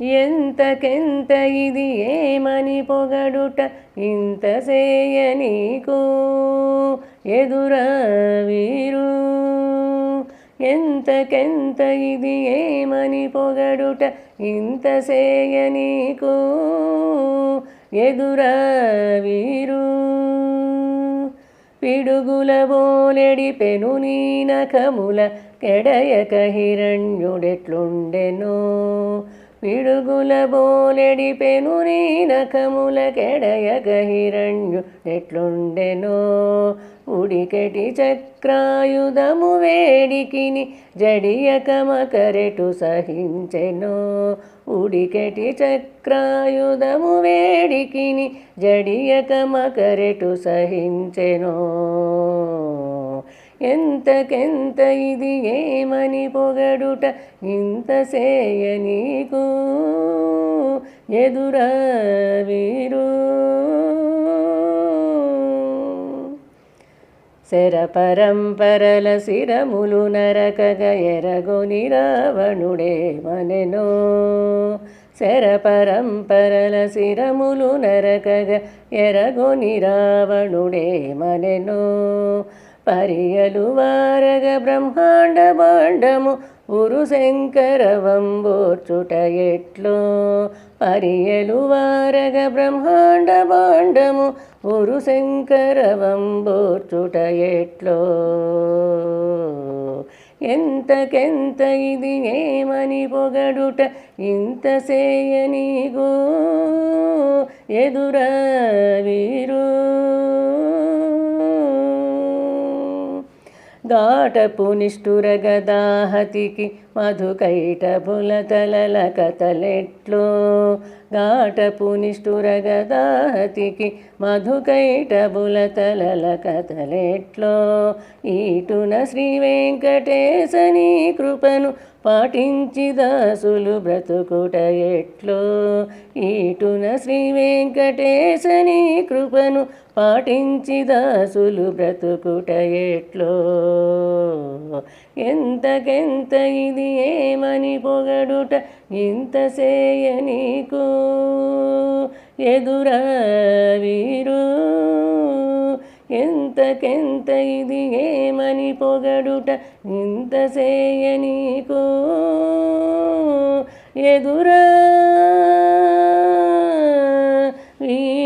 ఎంతకెంత ఇది ఏమని పొగడుట ఇంత సేయ నీకు ఎదురా వీరు. ఎంతకెంత ఇది ఏమని పొగడుట ఇంత సేయ నీకు ఎదురా వీరు. పిడుగుల బోలెడి పెను నీ నఖముల కెడయక హిరణ్యుడెట్లుండెనో. పిడుగుల బోలెడి పెను నీ నఖముల కెడయక హిరణ్యుడెట్లుండెనో. ఉడికెటి చక్రాయుధము వేడికిని జడియక మకరెటు సహించెనో. ఉడికెటి చక్రాయుధము వేడికిని జడియక మకరెటు సహించెనో. ఎంతకెంత ఇది ఏమని పొగడుట ఇంత సేయ నీకు ఎదురా వీరు. శరపరంపరల శిరములు నరకగ ఎరగొని రావణుడేమనెనో. శరపరంపరల శిరములు నరకగ ఎరగొని రావణుడేమనెనో. పరియలు వారగ బ్రహ్మాండ భాండము ఉరు శంకరవంబోర్చుట ఎట్లో. పరియలు వారగ బ్రహ్మాండ భాండము ఉరు శంకరవంబోర్చుట ఎట్లో. ఎంతకెంత ఇది ఏమని పొగడుట ఇంత సేయ నీకు ఎదురా వీరు. గాటపు నిష్ఠుర గదాహతికి మధుకైటభుల తలల కథలెట్లో. గాటపు నిష్ఠుర గదాహతికి మధుకైటభుల తలల కథలెట్లో. ఈటున శ్రీ వెంకటేశని కృపను పాటించి దాసులు బ్రతుకుట ఎట్లో. ఈటున శ్రీ వెంకటేశని కృపను పాటించి దాసులు బ్రతుకుట ఎట్లో. ఎంతకెంత ఇది ఏమని పొగడుట ఇంత సేయ నీకు ఎదురా వీరు. ఎంతకెంత ఇది ఏమని పొగడుట ఇంత సేయ నీకు ఎదురా వీరు.